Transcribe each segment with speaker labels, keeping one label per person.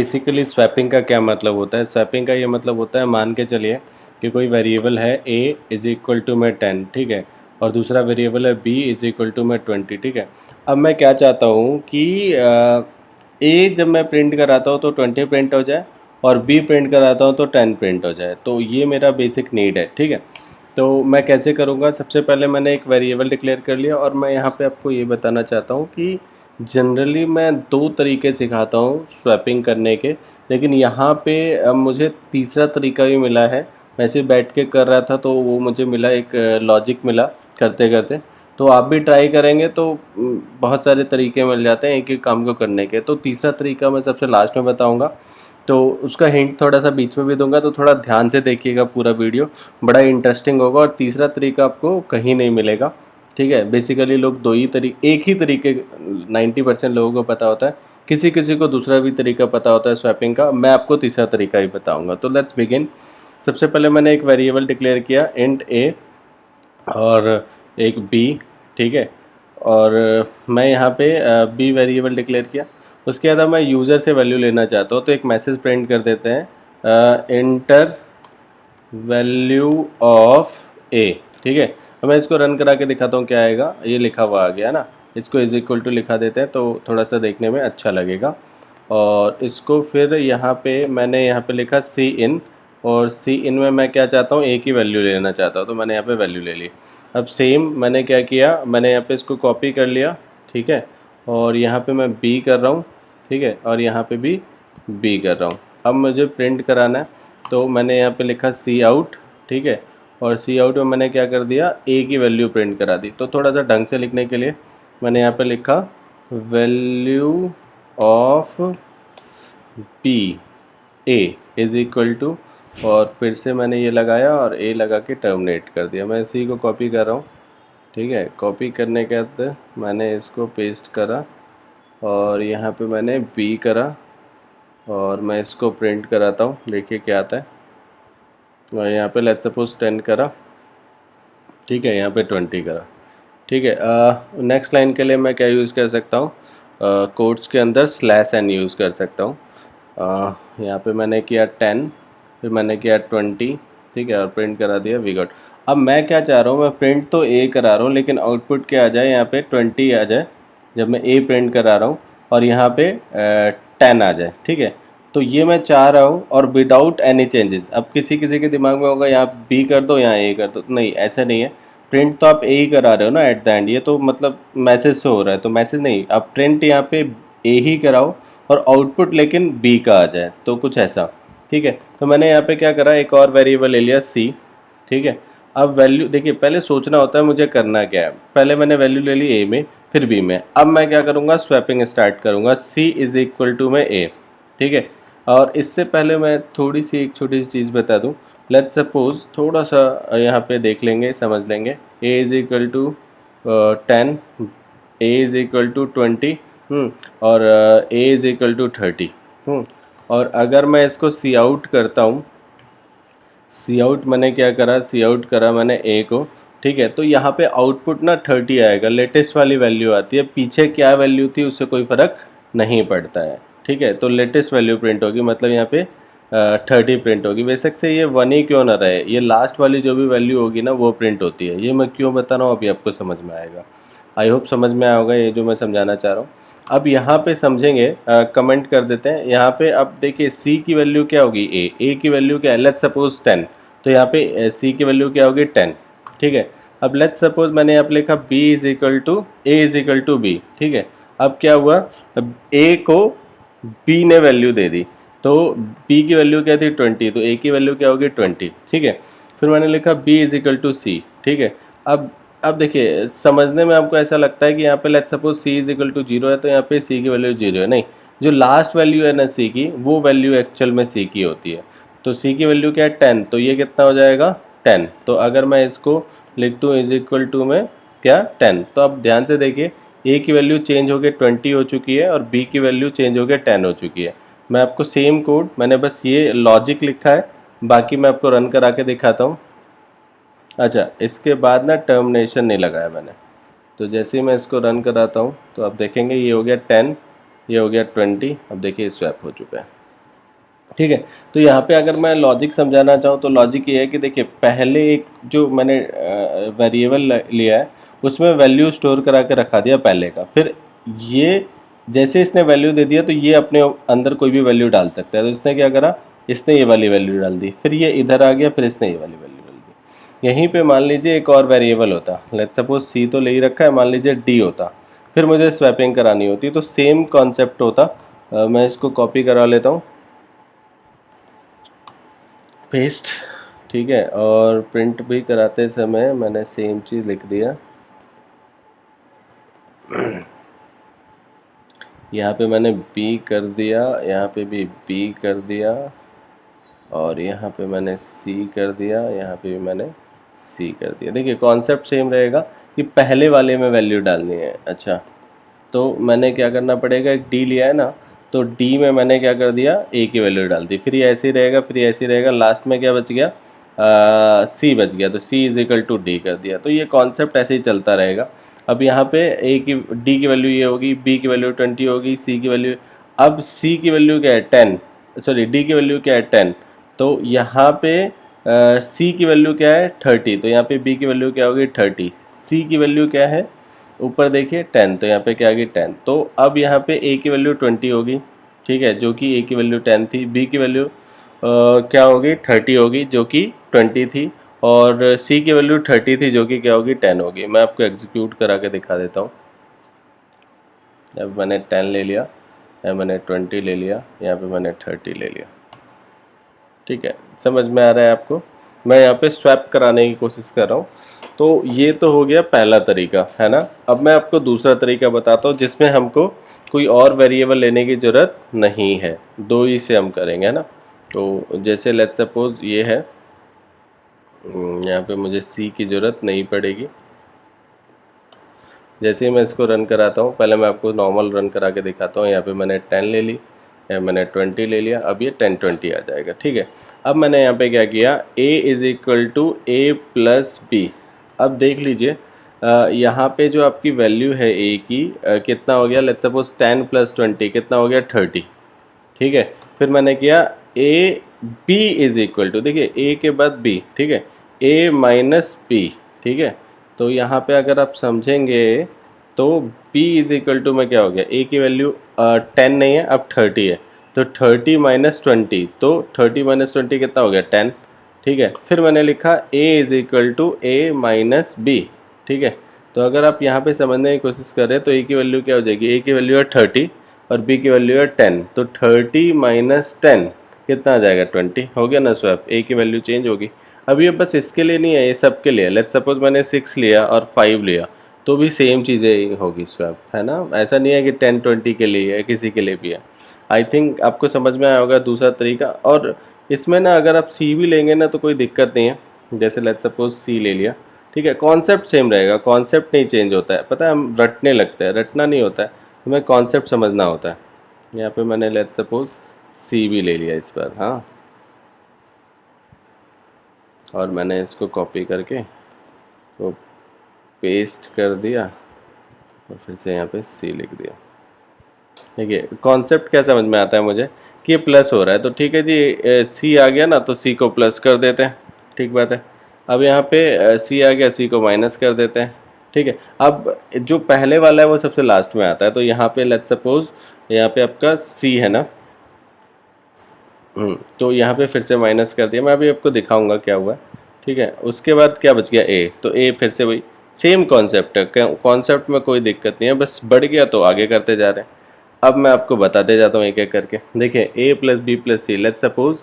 Speaker 1: Basically swapping का क्या मतलब होता है? स्वैपिंग का ये मतलब होता है, मान के चलिए कि कोई वेरिएबल है a इज़ इक्वल टू में 10, ठीक है, और दूसरा वेरिएबल है b इज़ इक्वल टू में 20, ठीक है। अब मैं क्या चाहता हूँ कि a जब मैं प्रिंट कराता हूँ तो 20 प्रिंट हो जाए और b प्रिंट कराता हूँ तो 10 प्रिंट हो जाए। तो ये मेरा बेसिक नीड है, ठीक है। तो मैं कैसे करूँगा? सबसे पहले मैंने एक वेरिएबल डिक्लेयर कर लिया और मैं यहाँ पे आपको ये बताना चाहता हूँ कि जनरली मैं 2 तरीके सिखाता हूँ स्वैपिंग करने के, लेकिन यहाँ पे अब मुझे तीसरा तरीका भी मिला है। वैसे बैठ के कर रहा था तो वो मुझे मिला, एक लॉजिक मिला करते-करते। तो आप भी ट्राई करेंगे तो बहुत सारे तरीके मिल जाते हैं एक-एक काम को करने के। तो तीसरा तरीका मैं सबसे लास्ट में बताऊँगा, तो उसका हिंट थोड़ा-सा बीच में भी दूँगा, तो थोड़ा ध्यान से देखिएगा पूरा वीडियो, बड़ा इंटरेस्टिंग होगा। और तीसरा तरीका आपको कहीं नहीं मिलेगा, ठीक है। बेसिकली लोग एक ही तरीके 90% लोगों को पता होता है, किसी-किसी को दूसरा भी तरीका पता होता है स्वैपिंग का। मैं आपको तीसरा तरीका ही बताऊँगा। तो लेट्स बिगिन। सबसे पहले मैंने एक वेरिएबल डिक्लेयर किया इंट a और एक b, ठीक है। और मैं यहाँ पे b वेरिएबल डिक्लेयर किया। उसके बाद मैं यूज़र से वैल्यू लेना चाहता हूँ, तो एक मैसेज प्रिंट कर देते हैं, इंटर वैल्यू ऑफ a, ठीक है। अब मैं इसको रन करा के दिखाता हूँ क्या आएगा। ये लिखा हुआ आ गया ना, इसको इज इक्वल टू लिखा देते हैं तो थोड़ा सा देखने में अच्छा लगेगा। और इसको फिर यहाँ पे मैंने यहाँ पे लिखा सी इन, और सी इन में मैं क्या चाहता हूँ, ए की वैल्यू लेना चाहता हूँ, तो मैंने यहाँ पे वैल्यू ले ली। अब सेम मैंने क्या किया, मैंने यहाँ पे इसको कॉपी कर लिया, ठीक है, और यहाँ पे मैं बी कर रहा हूँ, ठीक है, और यहाँ पे भी बी कर रहा हूँ। अब मुझे प्रिंट कराना है तो मैंने यहाँ पे लिखा सी आउट, ठीक है, और सी आउट में मैंने क्या कर दिया, ए की वैल्यू प्रिंट करा दी। तो थोड़ा सा ढंग से लिखने के लिए मैंने यहाँ पे लिखा value of B A is equal to, और फिर से मैंने ये लगाया और ए लगा के टर्मिनेट कर दिया। मैं इसी को कॉपी कर रहा हूँ, ठीक है। कॉपी करने के बाद मैंने इसको पेस्ट करा और यहाँ पे मैंने बी करा और मैं इसको प्रिंट कराता हूँ, देखिए क्या आता है। और यहाँ पे लेट्स सपोज 10 करा, ठीक है, यहाँ पे 20 करा, ठीक है। नेक्स्ट लाइन के लिए मैं क्या यूज़ कर सकता हूँ, कोट्स के अंदर स्लैश एन यूज़ कर सकता हूँ। यहाँ पे मैंने किया 10, फिर मैंने किया 20, ठीक है, और प्रिंट करा दिया वी गॉट। अब मैं क्या चाह रहा हूँ, मैं प्रिंट तो ए करा रहा हूँ लेकिन आउटपुट क्या आ जाए, यहाँ पे 20 आ जाए जब मैं ए प्रिंट करा रहा हूँ, और यहाँ पे 10 आ जाए, ठीक है। तो ये मैं चाह रहा हूँ और विदाउट एनी चेंजेस। अब किसी किसी के दिमाग में होगा यहाँ बी कर दो यहाँ ए कर दो, नहीं ऐसा नहीं है। प्रिंट तो आप ए ही करा रहे हो ना एट द एंड, ये तो मतलब मैसेज से हो रहा है, तो मैसेज नहीं, आप प्रिंट यहाँ पे ए ही कराओ और आउटपुट लेकिन बी का आ जाए, तो कुछ ऐसा, ठीक है। तो मैंने यहाँ पे क्या करा, एक और वेरिएबल ले लिया सी, ठीक है। अब वैल्यू देखिए, पहले सोचना होता है मुझे करना क्या है। पहले मैंने वैल्यू ले ली ए में, फिर बी में। अब मैं क्या करूँगा, स्वैपिंग स्टार्ट करूँगा, सी इज़ इक्वल टू में ए, ठीक है। और इससे पहले मैं थोड़ी सी एक छोटी सी चीज़ बता दूँ। लेट्स सपोज थोड़ा सा यहाँ पे देख लेंगे, समझ लेंगे। A is equal to 10, A is equal to 20, और ए इज़ इक्वल टू 30, और अगर मैं इसको सी आउट करता हूँ, सी आउट मैंने क्या करा, सी आउट करा मैंने ए को, ठीक है। तो यहाँ पे आउटपुट ना 30 आएगा, लेटेस्ट वाली वैल्यू आती है, पीछे क्या वैल्यू थी उससे कोई फ़र्क नहीं पड़ता है, ठीक है। तो लेटेस्ट वैल्यू प्रिंट होगी, मतलब यहाँ पे 30 प्रिंट होगी। बेशक से ये 1 ही क्यों ना रहे, ये लास्ट वाली जो भी वैल्यू होगी ना वो प्रिंट होती है। ये मैं क्यों बता रहा हूँ अभी आपको समझ में आएगा। आई होप समझ में आया होगा ये जो मैं समझाना चाह रहा हूँ। अब यहाँ पे समझेंगे, कमेंट कर देते हैं यहाँ पे। अब देखिए सी की वैल्यू क्या होगी, ए की वैल्यू क्या है, लेट्स सपोज 10, तो यहाँ पे सी की वैल्यू क्या होगी 10, ठीक है। अब लेट्स सपोज मैंने यहाँ पे लिखा B is equal to A is equal to B, ठीक है। अब क्या हुआ, अब ए को बी ने वैल्यू दे दी, तो बी की वैल्यू क्या थी 20, तो ए की वैल्यू क्या होगी 20, ठीक है। फिर मैंने लिखा बी इज इक्वल टू सी, ठीक है। अब देखिए समझने में आपको ऐसा लगता है कि यहाँ पे let's suppose C is equal to 0 है, तो यहाँ पे सी की वैल्यू 0 है, नहीं, जो लास्ट वैल्यू है ना सी की, वो वैल्यू एक्चुअल में सी की होती है। तो सी की वैल्यू क्या है 10, तो ये कितना हो जाएगा 10। तो अगर मैं इसको लिख दूँ इज इक्वल टू में क्या 10, तो अब ध्यान से देखिए ए की वैल्यू चेंज होकर 20 हो चुकी है और बी की वैल्यू चेंज होकर 10 हो चुकी है। मैं आपको सेम कोड, मैंने बस ये लॉजिक लिखा है, बाकी मैं आपको रन करा के दिखाता हूँ। अच्छा, इसके बाद ना टर्मिनेशन नहीं लगाया मैंने, तो जैसे ही मैं इसको रन कराता हूँ तो आप देखेंगे ये हो गया 10, ये हो गया 20। अब देखिए स्वैप हो चुका है। ठीक है। तो यहाँ पे अगर मैं लॉजिक समझाना चाहूँ तो लॉजिक ये है कि देखिए पहले एक जो मैंने वेरिएबल लिया है उसमें वैल्यू स्टोर करा के रखा दिया पहले का, फिर ये जैसे इसने वैल्यू दे दिया तो ये अपने अंदर कोई भी वैल्यू डाल सकता है। तो इसने क्या करा, इसने ये वाली वैल्यू डाल दी, फिर ये इधर आ गया, फिर इसने ये वाली वैल्यू डाल दी। यहीं पे मान लीजिए एक और वेरिएबल होता, लेट्स सपोज सी तो ले ही रखा है, मान लीजिए डी होता, फिर मुझे स्वैपिंग करानी होती तो सेम कॉन्सेप्ट होता। मैं इसको कॉपी करा लेता हूँ, पेस्ट, ठीक है, और प्रिंट भी कराते समय मैंने सेम चीज़ लिख दिया। यहाँ पे मैंने बी कर दिया, यहाँ पे भी बी कर दिया, और यहाँ पे मैंने सी कर दिया, यहाँ पे भी मैंने सी कर दिया। देखिए कॉन्सेप्ट सेम रहेगा कि पहले वाले में वैल्यू डालनी है। अच्छा, तो मैंने क्या करना पड़ेगा, एक डी लिया है ना, तो डी में मैंने क्या कर दिया, ए की वैल्यू डाल दी, फिर ये ऐसे ही रहेगा, फिर ये ऐसे ही रहेगा, लास्ट में क्या बच गया, सी बच गया, तो सी इज इक्वल टू डी कर दिया। तो ये कॉन्सेप्ट ऐसे ही चलता रहेगा। अब यहाँ पे ए की डी की वैल्यू ये होगी, बी की वैल्यू 20 होगी, सी की वैल्यू, अब सी की वैल्यू क्या है 10, सॉरी डी की वैल्यू क्या है 10, तो यहाँ पे सी की वैल्यू क्या है 30, तो यहाँ पे बी की वैल्यू क्या होगी 30, सी की वैल्यू क्या है ऊपर देखिए 10, तो यहाँ पे क्या आ गई 10। तो अब यहाँ पे ए की वैल्यू 20 होगी, ठीक है, जो कि ए की वैल्यू 10 थी, बी की वैल्यू क्या होगी 30 होगी जो कि 20 थी, और सी की वैल्यू 30 थी जो कि क्या होगी 10 होगी। मैं आपको एग्जीक्यूट करा के दिखा देता हूँ। अब मैंने 10 ले लिया, यहाँ मैंने 20 ले लिया, यहाँ पे मैंने 30 ले लिया, ठीक है, समझ में आ रहा है आपको। मैं यहाँ पे स्वैप कराने की कोशिश कर रहा हूँ। तो ये तो हो गया पहला तरीका, है ना। अब मैं आपको दूसरा तरीका बताता हूँ जिसमें हमको कोई और वेरिएबल लेने की ज़रूरत नहीं है, दो ही से हम करेंगे, है ना। तो जैसे लेट्स सपोज ये है, यहाँ पे मुझे सी की ज़रूरत नहीं पड़ेगी। जैसे ही मैं इसको रन कराता हूँ, पहले मैं आपको नॉर्मल रन करा के दिखाता हूँ। यहाँ पे मैंने 10 ले ली, मैंने 20 ले लिया, अब ये 10 20 आ जाएगा, ठीक है। अब मैंने यहाँ पे क्या किया, a is equal to A plus B. अब देख लीजिए यहाँ पे जो आपकी वैल्यू है a की कितना हो गया, लेट्स सपोज 10 प्लस 20 कितना हो गया 30, ठीक है। फिर मैंने किया A B is equal to, देखिए ए के बाद b, ठीक है, a माइनस बी, ठीक है। तो यहाँ पे अगर आप समझेंगे तो b इज इक्वल टू में क्या हो गया, a की वैल्यू 10 नहीं है, अब 30 है, तो 30 माइनस 20, तो 30 माइनस 20 कितना हो गया 10, ठीक है। फिर मैंने लिखा a is equal to A minus B, ठीक है। तो अगर आप यहाँ पे समझने की कोशिश करें तो a की वैल्यू क्या हो जाएगी, a की वैल्यू है 30 और b की वैल्यू है 10, तो 30 माइनस 10 कितना आ जाएगा 20, हो गया ना स्वैप, a की वैल्यू चेंज होगी। अब ये बस इसके लिए नहीं है, ये सब के लिए। लेट्स सपोज मैंने 6 लिया और 5 लिया तो भी सेम चीज़ें होगी स्वैप, है ना। ऐसा नहीं है कि 10 20 के लिए है, किसी के लिए भी है। आई थिंक आपको समझ में आया होगा दूसरा तरीका। और इसमें ना अगर आप सी भी लेंगे ना तो कोई दिक्कत नहीं है, जैसे लेट्स सपोज सी ले लिया, ठीक है, कॉन्सेप्ट सेम रहेगा, कॉन्सेप्ट नहीं चेंज होता है। पता है हम रटने लगते हैं, रटना नहीं होता है, हमें कॉन्सेप्ट समझना होता है। यहाँ पे मैंने लेट्स सपोज सी भी ले लिया इस पर, हाँ, और मैंने इसको कॉपी करके तो पेस्ट कर दिया और फिर से यहाँ पे सी लिख दिया। देखिए कॉन्सेप्ट क्या समझ में आता है मुझे कि ये प्लस हो रहा है, तो ठीक है जी, सी आ गया ना तो सी को प्लस कर देते हैं, ठीक बात है। अब यहाँ पे सी आ गया, सी को माइनस कर देते हैं, ठीक है। अब जो पहले वाला है वो सबसे लास्ट में आता है, तो यहाँ पे लेट्स सपोज यहाँ पे आपका सी है ना, तो यहाँ पे फिर से माइनस कर दिया। मैं अभी आपको दिखाऊंगा क्या हुआ, ठीक है। उसके बाद क्या बच गया ए, तो ए फिर से वही सेम कॉन्सेप्ट है, कॉन्सेप्ट में कोई दिक्कत नहीं है, बस बढ़ गया तो आगे करते जा रहे हैं। अब मैं आपको बताते जाता हूँ एक एक करके। देखिए A plus B plus C, let's suppose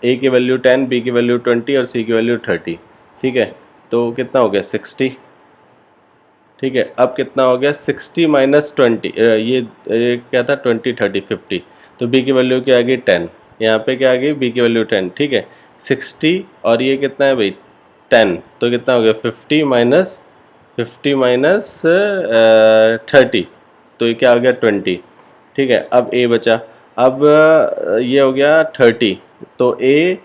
Speaker 1: A की वैल्यू 10, बी की वैल्यू 20 और सी की वैल्यू 30, ठीक है। तो कितना हो गया 60, ठीक है। अब कितना हो गया 60 माइनस 20, ये क्या था 20 30 50, तो बी की वैल्यू क्या आ गई 10, यहाँ पे क्या आ गई बी की वैल्यू 10, ठीक है। 60 और ये कितना है भाई 10, तो कितना हो गया 50 माइनस 30, तो ये क्या हो गया 20, ठीक है। अब ए बचा, अब ये हो गया 30, तो ए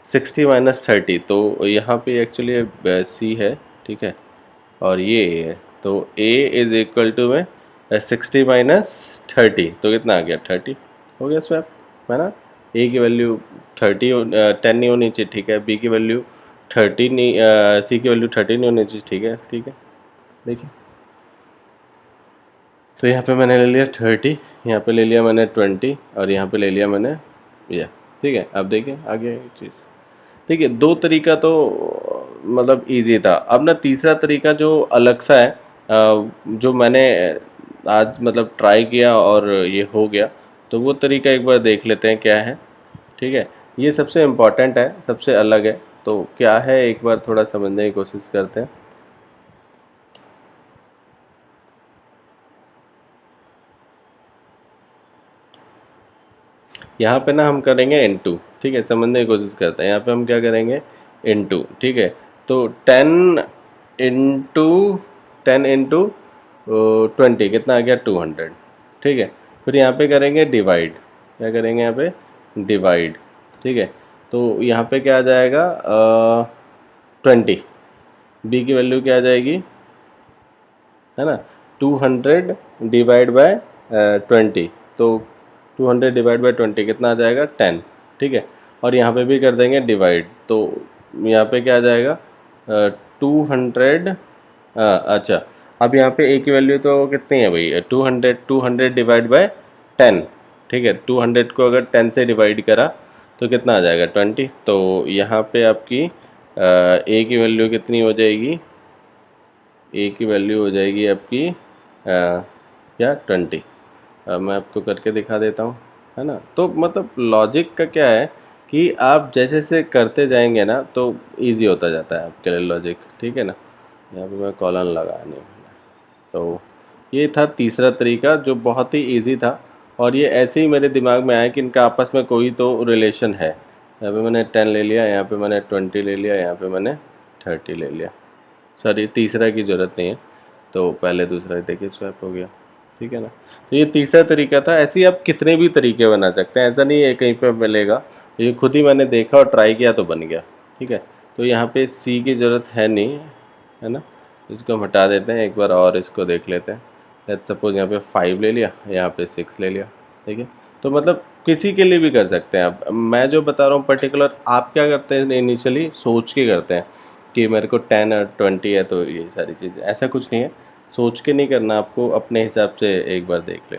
Speaker 1: 60 माइनस 30, तो यहाँ पे एक्चुअली सी है, ठीक है, और ये ए है, तो a इज इक्वल टू में 60 माइनस 30, तो कितना आ गया 30, हो गया स्वैप, है ना। ए की वैल्यू 10 नहीं होनी चाहिए, ठीक है। बी की वैल्यू 30 नहीं, सी की वैल्यू 30 नहीं होनी चाहिए, ठीक है, ठीक है। देखिए तो यहाँ पे मैंने ले लिया 30, यहाँ पे ले लिया मैंने 20 और यहाँ पे ले लिया मैंने ये, ठीक है। अब देखिए आगे एक चीज़, ठीक है। दो तरीका तो मतलब इजी था। अब ना तीसरा तरीका जो अलग सा है, जो मैंने आज मतलब ट्राई किया और ये हो गया, तो वो तरीका एक बार देख लेते हैं क्या है, ठीक है। ये सबसे इम्पॉर्टेंट है, सबसे अलग है, तो क्या है एक बार थोड़ा समझने की कोशिश करते हैं। यहाँ पे ना हम करेंगे इनटू, ठीक है, समझने की कोशिश करते हैं। यहाँ पे हम क्या करेंगे, इनटू, ठीक है। तो 10 इंटू 10 इंटू 20 कितना आ गया, 200, ठीक है। फिर यहाँ पे करेंगे डिवाइड, क्या करेंगे यहाँ पे, डिवाइड, ठीक है। तो यहाँ पे क्या आ जाएगा, 20, बी की वैल्यू क्या आ जाएगी, है ना, 200 डिवाइड बाय 20, तो 200 डिवाइड बाय 20 कितना आ जाएगा, 10, ठीक है। और यहाँ पे भी कर देंगे डिवाइड, तो यहाँ पे क्या आ जाएगा, 200, अच्छा। अब यहाँ पे ए की वैल्यू तो कितनी है भाई, 200 डिवाइड बाय 10, ठीक है। 200 को अगर 10 से डिवाइड करा तो कितना आ जाएगा, 20। तो यहाँ पे आपकी ए की वैल्यू कितनी हो जाएगी, ए की वैल्यू हो जाएगी आपकी क्या, 20। मैं आपको करके दिखा देता हूँ, है ना। तो मतलब लॉजिक का क्या है कि आप जैसे जैसे करते जाएंगे ना तो इजी होता जाता है आपके लिए लॉजिक, ठीक है ना। यहाँ पे मैं कॉलन लगा नहीं, तो ये था तीसरा तरीका जो बहुत ही इजी था। और ये ऐसे ही मेरे दिमाग में आया कि इनका आपस में कोई तो रिलेशन है। यहाँ पे मैंने 10 ले लिया, यहाँ पे मैंने 20 ले लिया, यहाँ पे मैंने 30 ले लिया। सॉरी, तीसरा की ज़रूरत नहीं है, तो पहले दूसरा देखिए स्वैप हो गया, ठीक है ना। तो ये तीसरा तरीका था। ऐसे ही आप कितने भी तरीके बना सकते हैं, ऐसा नहीं है कहीं पे मिलेगा, ये खुद ही मैंने देखा और ट्राई किया तो बन गया, ठीक है। तो यहाँ पे सी की ज़रूरत है नहीं, है ना, इसको हम हटा देते हैं। एक बार और इसको देख लेते हैं। लेट्स सपोज यहाँ पे 5 ले लिया, यहाँ पे 6 ले लिया, ठीक है। तो मतलब किसी के लिए भी कर सकते हैं आप। मैं जो बता रहा हूँ पर्टिकुलर, आप क्या करते हैं, इनिशियली सोच के करते हैं कि मेरे को 10 और 20 है तो ये सारी चीज़ें, ऐसा कुछ नहीं है। सोच के नहीं करना आपको, अपने हिसाब से एक बार देख लेना।